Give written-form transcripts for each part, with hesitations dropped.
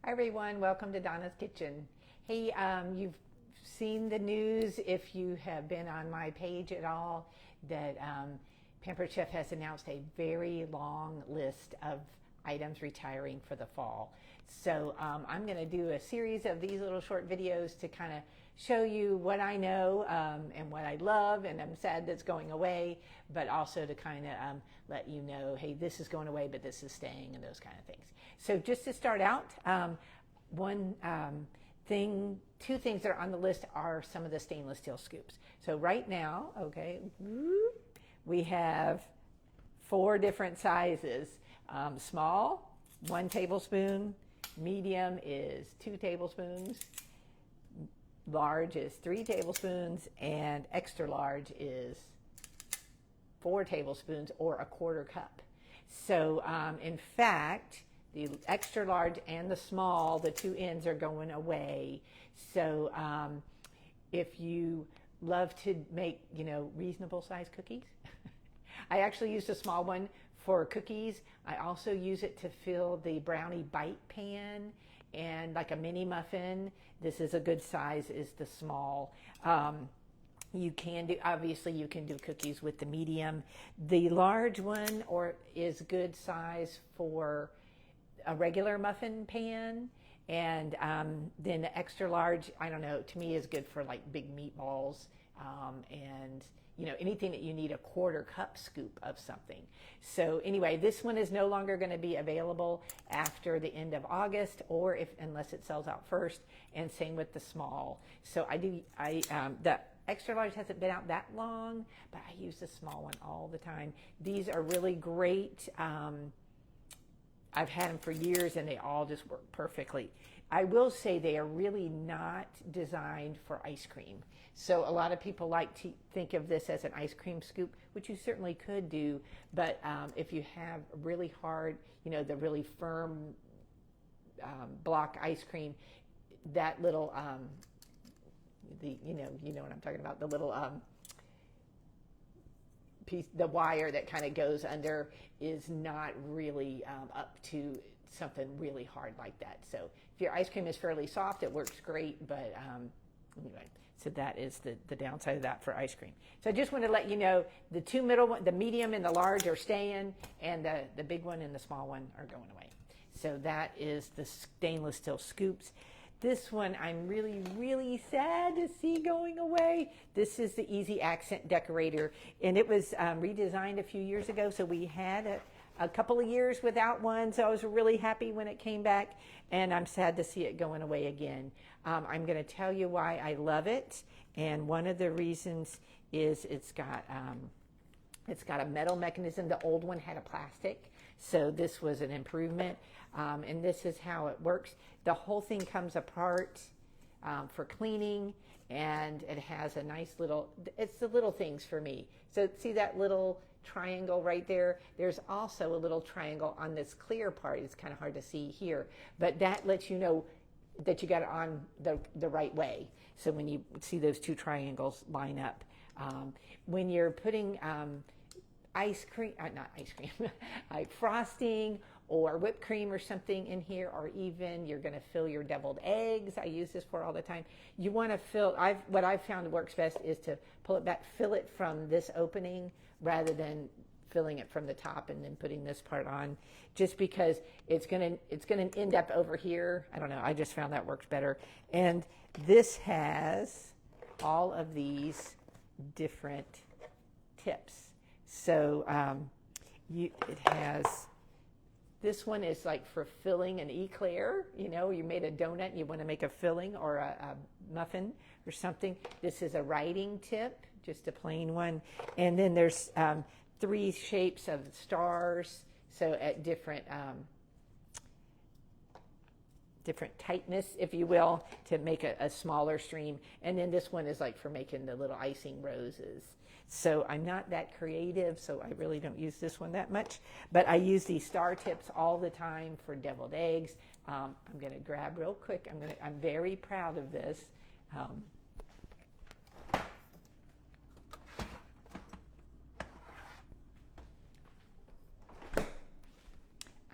Hi everyone, welcome to Donna's Kitchen. Hey, you've seen the news if you have been on my page at all that Pampered Chef has announced a very long list of items retiring for the fall. So I'm going to do a series of these little short videos to kind of show you what I know and what I love, and I'm sad that's going away, but also to kind of let you know, hey, this is going away, but this is staying, and those kind of things. So just to start out, two things that are on the list are some of the stainless steel scoops. So right now, okay, we have 4 different sizes. Small, 1 tablespoon. Medium is 2 tablespoons. Large is 3 tablespoons. And extra large is 4 tablespoons or a 1/4 cup. So in fact, the extra large and the small, the 2 ends are going away. So if you love to make, reasonable size cookies, I actually used a small one for cookies. I also use it to fill the brownie bite pan and like a mini muffin. This is a good size, is the small. You can do cookies with the medium. The large one is good size for a regular muffin pan, and then the extra large, I don't know, to me is good for like big meatballs and anything that you need a 1/4 cup scoop of something. So anyway, this one is no longer going to be available after the end of August, or unless it sells out first, and same with the small. So the extra large hasn't been out that long, but I use the small one all the time. These are really great. I've had them for years and they all just work perfectly. I will say they are really not designed for ice cream. So a lot of people like to think of this as an ice cream scoop, which you certainly could do, but if you have really hard, the really firm block ice cream, that little, you know what I'm talking about, the little piece, the wire that kind of goes under is not really up to something really hard like that. So if your ice cream is fairly soft, it works great, but anyway, so that is the downside of that for ice cream. So I just want to let you know the 2 middle one, the medium and the large, are staying, and the big one and the small one are going away. So that is the stainless steel scoops. This one I'm really, really sad to see going away. This is the Easy Accent Decorator, and it was redesigned a few years ago, so we had a couple of years without one, so I was really happy when it came back, and I'm sad to see it going away again. I'm going to tell you why I love it, and one of the reasons is it's got a metal mechanism. The old one had a plastic, so this was an improvement, and this is how it works. The whole thing comes apart for cleaning, and it has a nice little, it's the little things for me. So see that little triangle right there? There's also a little triangle on this clear part. It's kind of hard to see here, but that lets you know that you got it on the right way. So when you see those 2 triangles line up. When you're putting like frosting or whipped cream or something in here, or even you're going to fill your deviled eggs. I use this for all the time. You want to fill, what I've found works best is to pull it back, fill it from this opening rather than filling it from the top and then putting this part on, just because it's going to end up over here. I don't know. I just found that works better. And this has all of these different tips. So it has, this one is like for filling an eclair. You made a donut and you want to make a filling or a muffin or something. This is a writing tip, just a plain one. And then there's 3 shapes of stars, so at different tightness, if you will, to make a smaller stream. And then this one is like for making the little icing roses. So I'm not that creative, so I really don't use this one that much. But I use these star tips all the time for deviled eggs. I'm going to grab real quick. I'm very proud of this.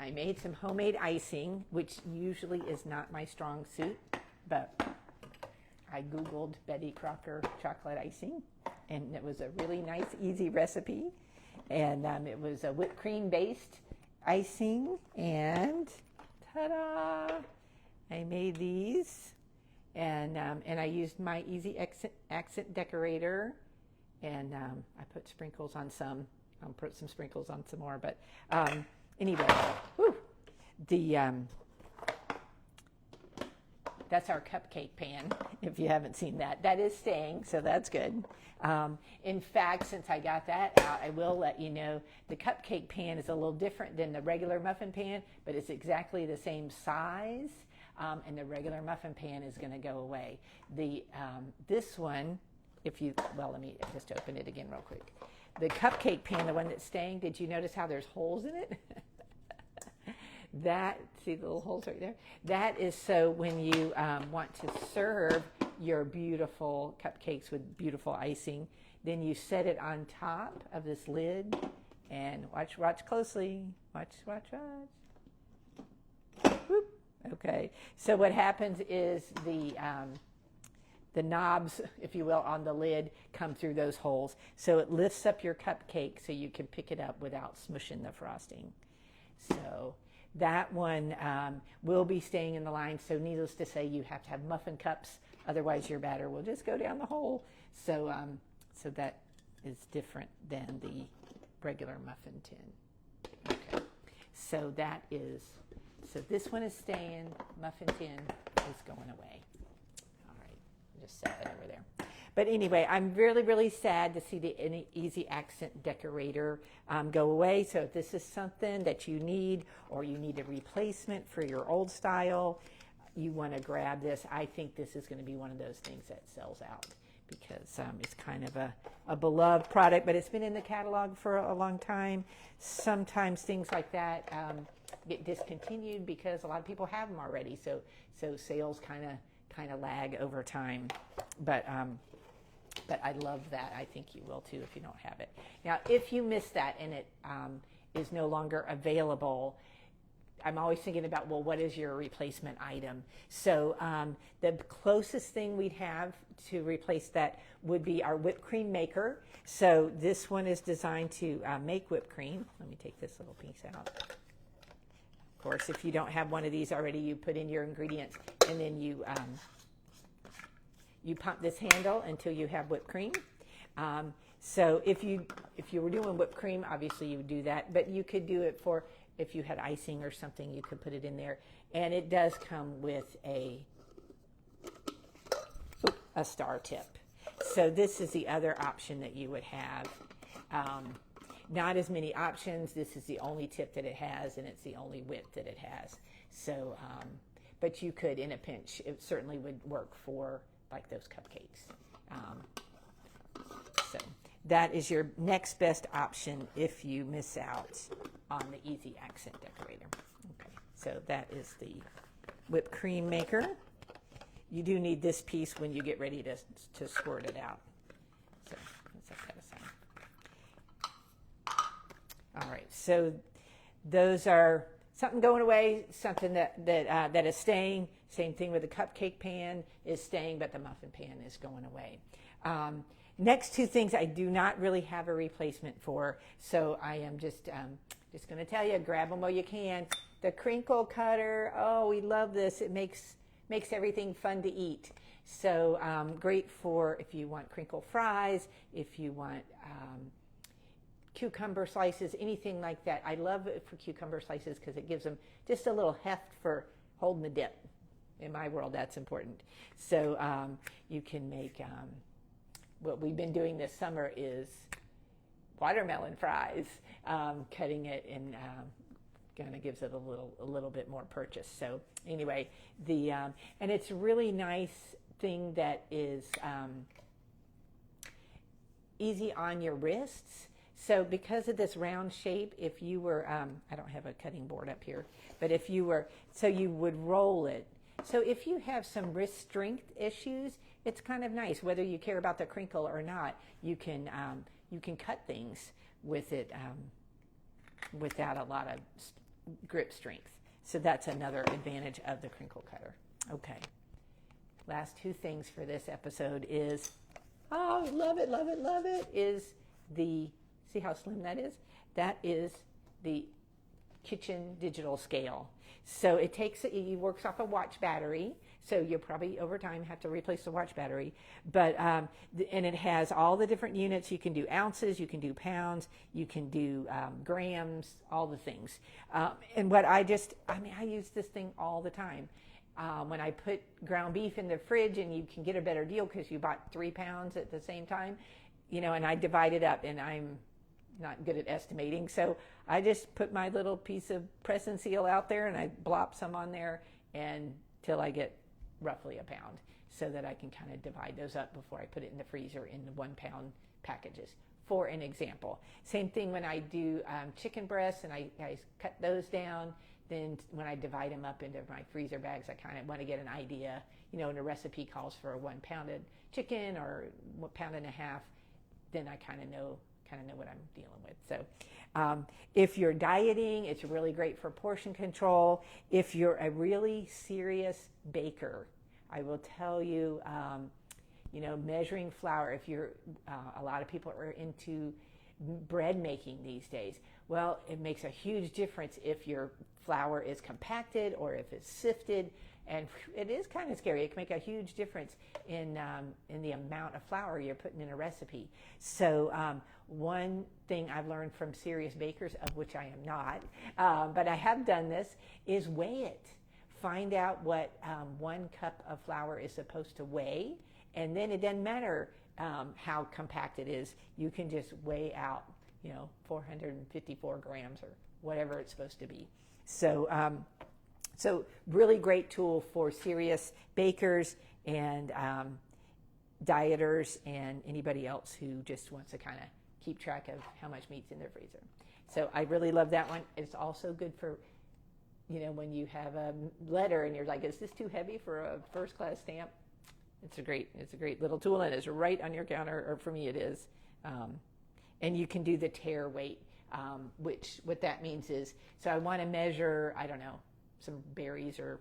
I made some homemade icing, which usually is not my strong suit, but I Googled Betty Crocker chocolate icing, and it was a really nice, easy recipe. And it was a whipped cream based icing, and ta-da! I made these, and I used my easy accent decorator, and I put sprinkles on some. I'll put some sprinkles on some more, but anyway, whew, that's our cupcake pan, if you haven't seen that. That is staying, so that's good. In fact, since I got that out, I will let you know the cupcake pan is a little different than the regular muffin pan, but it's exactly the same size, and the regular muffin pan is going to go away. This one, let me just open it again real quick. The cupcake pan, the one that's staying, did you notice how there's holes in it? See the little holes right there? That is so when you want to serve your beautiful cupcakes with beautiful icing, then you set it on top of this lid, and watch closely. Watch. Whoop. Okay, so what happens is the knobs, if you will, on the lid come through those holes. So it lifts up your cupcake so you can pick it up without smushing the frosting. So that one will be staying in the line. So needless to say, you have to have muffin cups. Otherwise, your batter will just go down the hole. So that is different than the regular muffin tin. Okay. So this one is staying. Muffin tin is going away. Just set it over there. But anyway, I'm really, really sad to see the Easy Accent Decorator go away. So if this is something that you need, or you need a replacement for your old style, you want to grab this. I think this is going to be one of those things that sells out, because it's kind of a beloved product, but it's been in the catalog for a long time. Sometimes things like that get discontinued because a lot of people have them already. So sales kind of lag over time, but I love that. I think you will too if you don't have it. Now, if you miss that and it is no longer available, I'm always thinking about, well, what is your replacement item? So the closest thing we'd have to replace that would be our whipped cream maker. So this one is designed to make whipped cream. Let me take this little piece out. Of course, if you don't have one of these already, you put in your ingredients, and then you pump this handle until you have whipped cream. So if you were doing whipped cream, obviously you would do that, but you could do it for, if you had icing or something, you could put it in there. And it does come with a star tip. So this is the other option that you would have. Not as many options. This is the only tip that it has, and it's the only width that it has. So, but you could, in a pinch, it certainly would work for like those cupcakes. So that is your next best option if you miss out on the Easy Accent Decorator. Okay, so that is the whipped cream maker. You do need this piece when you get ready to squirt it out. So let's set that aside. All right, so those are something going away, something that is staying. Same thing with the cupcake pan is staying, but the muffin pan is going away. Next two things I do not really have a replacement for, so I am just going to tell you, grab them while you can. The crinkle cutter, oh, we love this. It makes everything fun to eat. So great for if you want crinkle fries, if you want cucumber slices, anything like that. I love it for cucumber slices because it gives them just a little heft for holding the dip. In my world, that's important. So you can make, what we've been doing this summer is watermelon fries, cutting it and kind of gives it a little bit more purchase. So anyway, and it's a really nice thing that is easy on your wrists. So because of this round shape, if you were, I don't have a cutting board up here, but if you were, so you would roll it. So if you have some wrist strength issues, it's kind of nice. Whether you care about the crinkle or not, you can cut things with it without a lot of grip strength. So that's another advantage of the crinkle cutter. Okay. Last two things for this episode is, oh, love it, love it, love it, is the, see how slim that is? That is the kitchen digital scale. So it works off a watch battery. So you'll probably over time have to replace the watch battery. But, and it has all the different units. You can do ounces, you can do pounds, you can do grams, all the things. And what I use this thing all the time. When I put ground beef in the fridge, and you can get a better deal because you bought 3 pounds at the same time, and I divide it up, and I'm not good at estimating. So I just put my little piece of press and seal out there, and I blop some on there until I get roughly a pound, so that I can kind of divide those up before I put it in the freezer in the 1 pound packages, for an example. Same thing when I do chicken breasts, and I cut those down. Then when I divide them up into my freezer bags, I kind of want to get an idea, and the recipe calls for a 1 pounded chicken or 1.5 pounds, then I kind of know what I'm dealing with. So if you're dieting, it's really great for portion control. If you're a really serious baker, I will tell you, measuring flour, if you're, a lot of people are into bread making these days. Well, it makes a huge difference if your flour is compacted or if it's sifted, and it is kind of scary. It can make a huge difference in the amount of flour you're putting in a recipe. So one thing I've learned from serious bakers, of which I am not, but I have done this, is weigh it. Find out what 1 cup of flour is supposed to weigh, and then it doesn't matter how compact it is. You can just weigh out 454 grams or whatever it's supposed to be. So really great tool for serious bakers and dieters and anybody else who just wants to kind of keep track of how much meat's in their freezer. So I really love that one. It's also good for, when you have a letter and you're like, is this too heavy for a first class stamp? It's a great little tool, and it's right on your counter, or for me it is. And you can do the tare weight, which what that means is, so I want to measure, I don't know, some berries or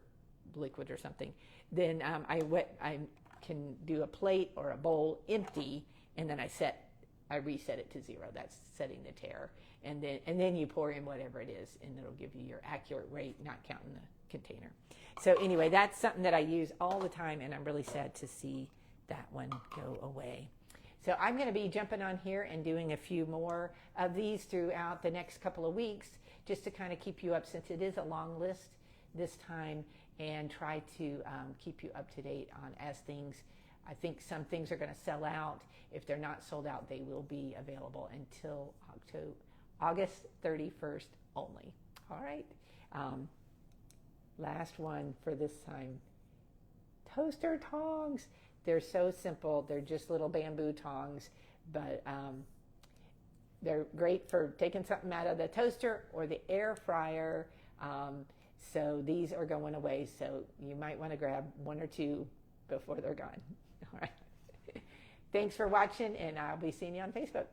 liquid or something. Then I can do a plate or a bowl empty, and then I reset it to 0. That's setting the tare, and then you pour in whatever it is, and it'll give you your accurate weight, not counting the container. So anyway, that's something that I use all the time, and I'm really sad to see that one go away. So I'm going to be jumping on here and doing a few more of these throughout the next couple of weeks, just to kind of keep you up, since it is a long list this time, and try to keep you up to date on as things. I think some things are going to sell out. If they're not sold out, they will be available until August 31st only. All right. Last one for this time. Toaster tongs. They're so simple. They're just little bamboo tongs, but they're great for taking something out of the toaster or the air fryer. So these are going away, so you might want to grab 1 or 2 before they're gone. All right. Thanks for watching, and I'll be seeing you on Facebook.